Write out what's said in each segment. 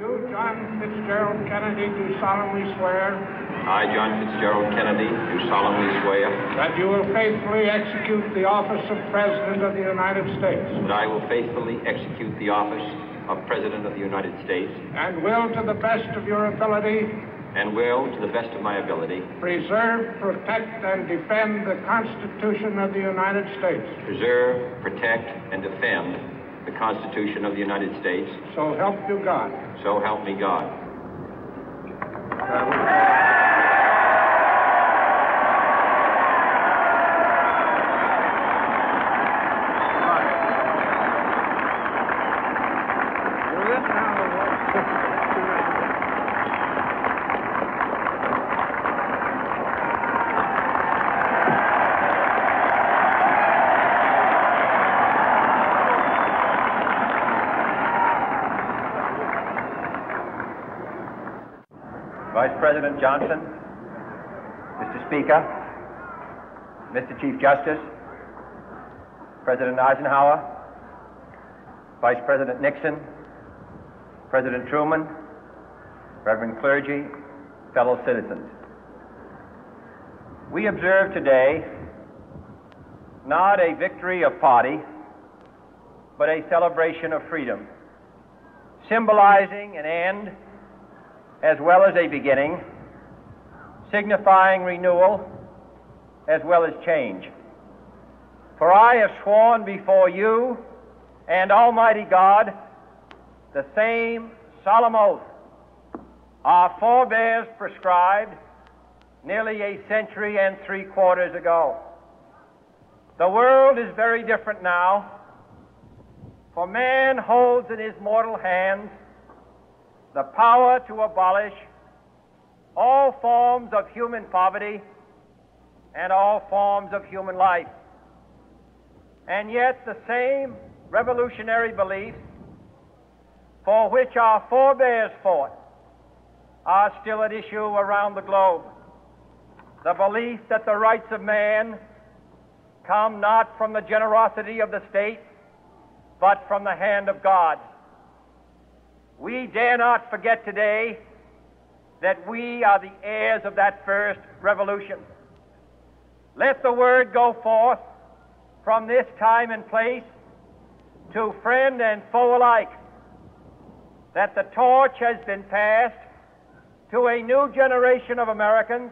You, John Fitzgerald Kennedy, do solemnly swear. I, John Fitzgerald Kennedy, do solemnly swear. That you will faithfully execute the office of President of the United States. That I will faithfully execute the office of President of the United States. And will, to the best of your ability. And will, to the best of my ability. Preserve, protect, and defend the Constitution of the United States. Preserve, protect, and defend the Constitution of the United States. So help you God. So help me God. Vice President Johnson, Mr. Speaker, Mr. Chief Justice, President Eisenhower, Vice President Nixon, President Truman, Reverend clergy, fellow citizens. We observe today not a victory of party, but a celebration of freedom, symbolizing an end as well as a beginning, signifying renewal as well as change. For I have sworn before you and Almighty God the same solemn oath our forebears prescribed nearly a century and 3/4 ago. The world is very different now, for man holds in his mortal hands the power to abolish all forms of human poverty and all forms of human life. And yet the same revolutionary beliefs for which our forebears fought are still at issue around the globe. The belief that the rights of man come not from the generosity of the state, but from the hand of God. We dare not forget today that we are the heirs of that first revolution. Let the word go forth from this time and place to friend and foe alike that the torch has been passed to a new generation of Americans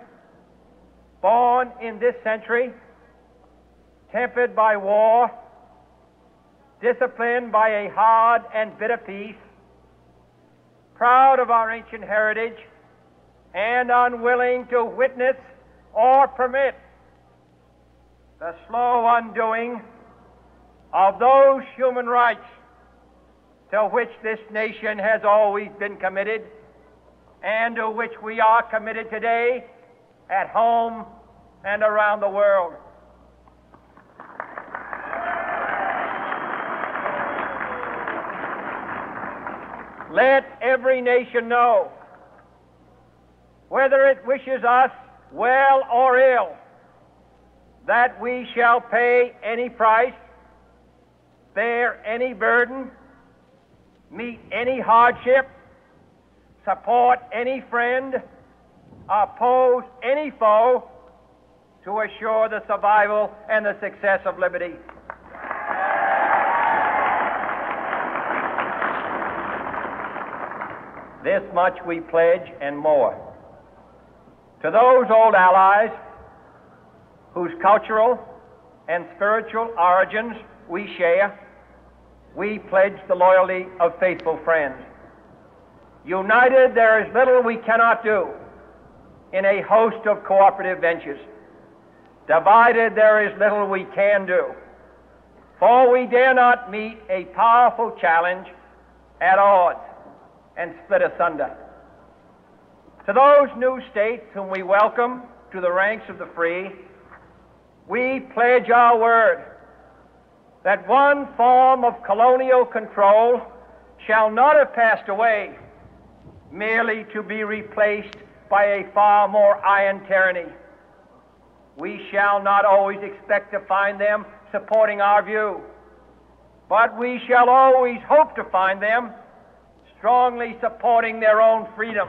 born in this century, tempered by war, disciplined by a hard and bitter peace, proud of our ancient heritage, and unwilling to witness or permit the slow undoing of those human rights to which this nation has always been committed and to which we are committed today at home and around the world. Let every nation know, whether it wishes us well or ill, that we shall pay any price, bear any burden, meet any hardship, support any friend, oppose any foe to assure the survival and the success of liberty. This much we pledge and more. To those old allies whose cultural and spiritual origins we share, we pledge the loyalty of faithful friends. United, there is little we cannot do in a host of cooperative ventures. Divided, there is little we can do, for we dare not meet a powerful challenge at odds and split asunder. To those new states whom we welcome to the ranks of the free, we pledge our word that one form of colonial control shall not have passed away merely to be replaced by a far more iron tyranny. We shall not always expect to find them supporting our view, but we shall always hope to find them strongly supporting their own freedom,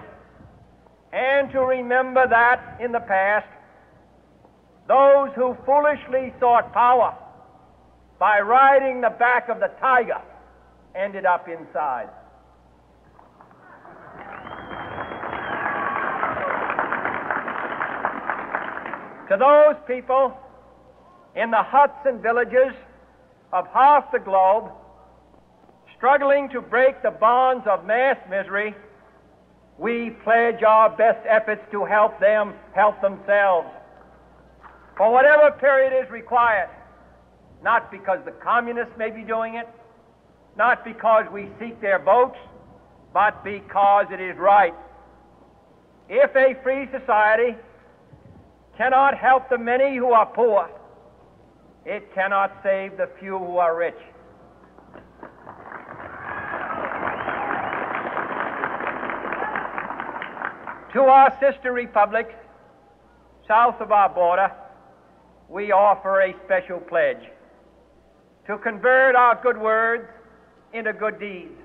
and to remember that in the past, those who foolishly sought power by riding the back of the tiger ended up inside. To those people in the huts and villages of half the globe struggling to break the bonds of mass misery, we pledge our best efforts to help them help themselves for whatever period is required, not because the communists may be doing it, not because we seek their votes, but because it is right. If a free society cannot help the many who are poor, it cannot save the few who are rich. To our sister republics south of our border, we offer a special pledge to convert our good words into good deeds,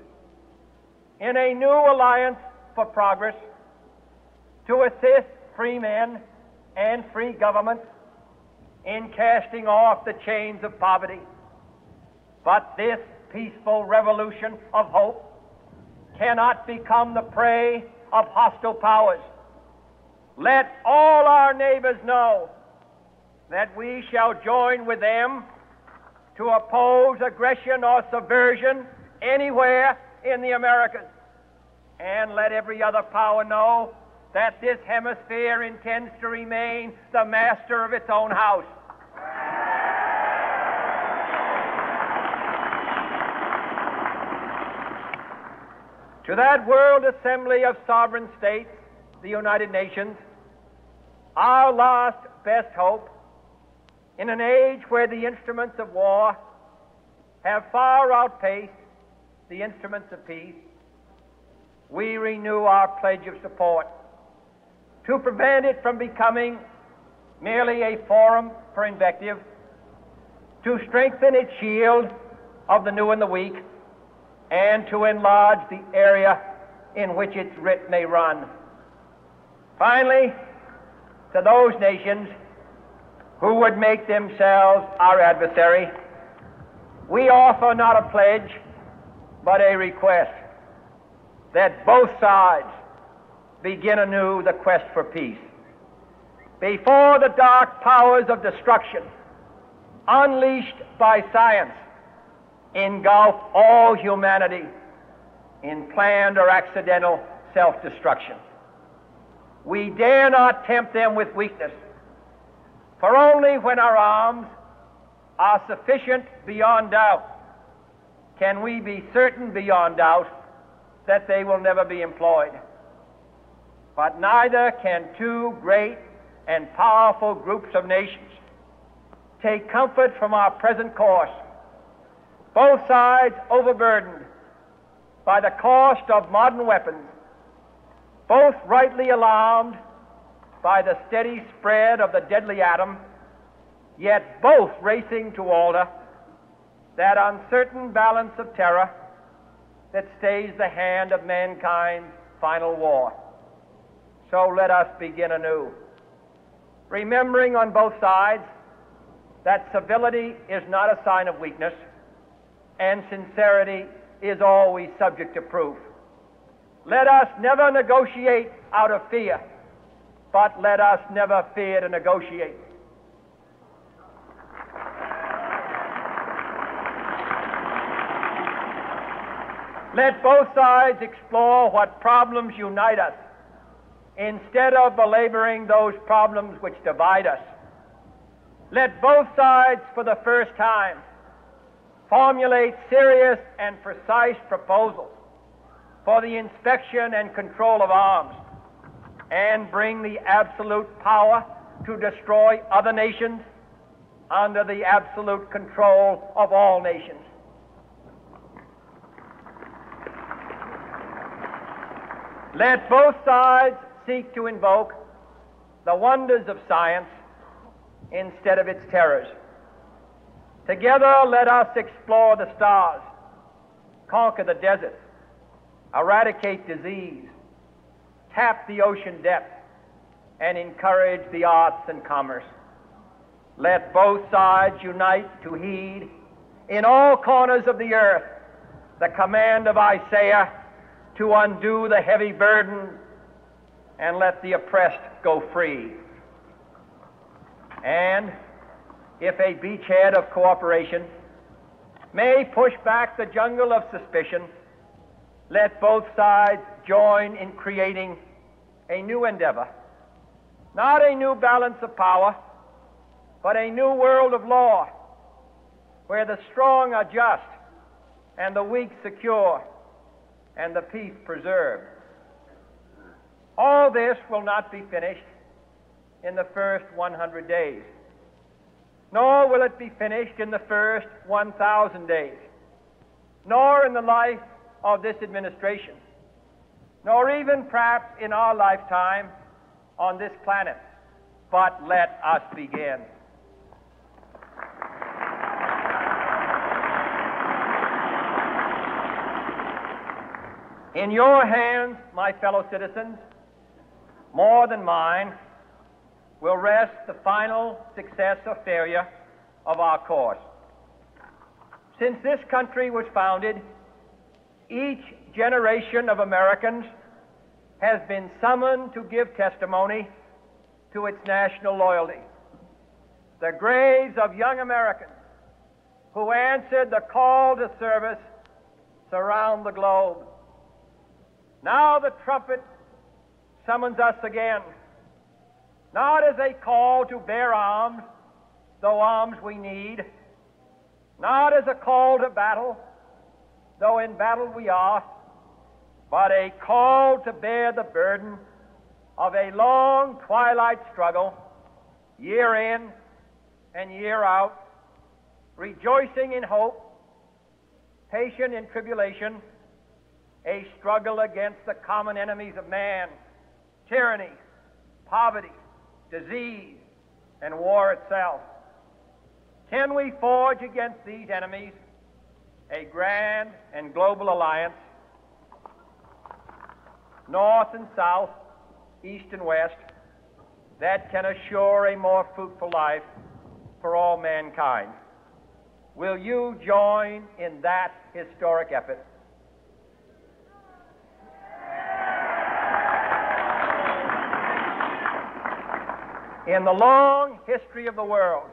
in a new alliance for progress, to assist free men and free governments in casting off the chains of poverty. But this peaceful revolution of hope cannot become the prey of hostile powers. Let all our neighbors know that we shall join with them to oppose aggression or subversion anywhere in the Americas. And let every other power know that this hemisphere intends to remain the master of its own house. To that World Assembly of Sovereign States, the United Nations, our last best hope, in an age where the instruments of war have far outpaced the instruments of peace, we renew our pledge of support to prevent it from becoming merely a forum for invective, to strengthen its shield of the new and the weak, and to enlarge the area in which its writ may run. Finally, to those nations who would make themselves our adversary, we offer not a pledge, but a request that both sides begin anew the quest for peace. Before the dark powers of destruction, unleashed by science, engulf all humanity in planned or accidental self-destruction, we dare not tempt them with weakness, for only when our arms are sufficient beyond doubt can we be certain beyond doubt that they will never be employed. But neither can two great and powerful groups of nations take comfort from our present course, both sides overburdened by the cost of modern weapons, both rightly alarmed by the steady spread of the deadly atom, yet both racing to alter that uncertain balance of terror that stays the hand of mankind's final war. So let us begin anew, remembering on both sides that civility is not a sign of weakness, and sincerity is always subject to proof. Let us never negotiate out of fear, but let us never fear to negotiate. Let both sides explore what problems unite us, instead of belaboring those problems which divide us. Let both sides, for the first time, formulate serious and precise proposals for the inspection and control of arms, and bring the absolute power to destroy other nations under the absolute control of all nations. Let both sides seek to invoke the wonders of science instead of its terrors. Together, let us explore the stars, conquer the deserts, eradicate disease, tap the ocean depths, and encourage the arts and commerce. Let both sides unite to heed in all corners of the earth the command of Isaiah to undo the heavy burden and let the oppressed go free. And if a beachhead of cooperation may push back the jungle of suspicion, let both sides join in creating a new endeavor, not a new balance of power, but a new world of law, where the strong are just and the weak secure and the peace preserved. All this will not be finished in the first 100 days, nor will it be finished in the first 1,000 days, nor in the life of this administration, nor even perhaps in our lifetime on this planet. But let us begin. In your hands, my fellow citizens, more than mine, will rest the final success or failure of our course. Since this country was founded, each generation of Americans has been summoned to give testimony to its national loyalty. The graves of young Americans who answered the call to service surround the globe. Now the trumpet summons us again, not as a call to bear arms, though arms we need, not as a call to battle, though in battle we are, but a call to bear the burden of a long twilight struggle, year in and year out, rejoicing in hope, patient in tribulation, a struggle against the common enemies of man, tyranny, poverty, disease, and war itself. Can we forge against these enemies a grand and global alliance, north and south, east and west, that can assure a more fruitful life for all mankind? Will you join in that historic effort? In the long history of the world,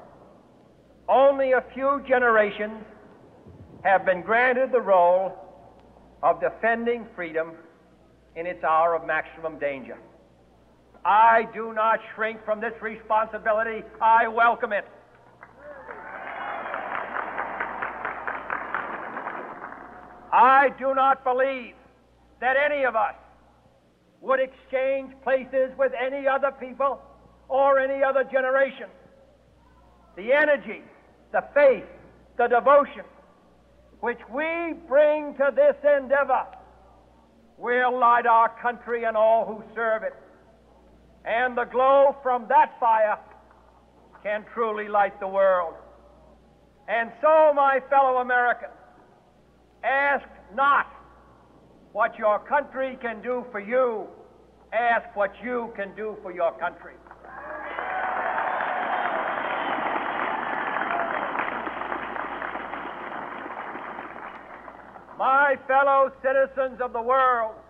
only a few generations have been granted the role of defending freedom in its hour of maximum danger. I do not shrink from this responsibility. I welcome it. I do not believe that any of us would exchange places with any other people or any other generation. The energy, the faith, the devotion which we bring to this endeavor will light our country and all who serve it. And the glow from that fire can truly light the world. And so, my fellow Americans, ask not what your country can do for you, ask what you can do for your country. My fellow citizens of the world,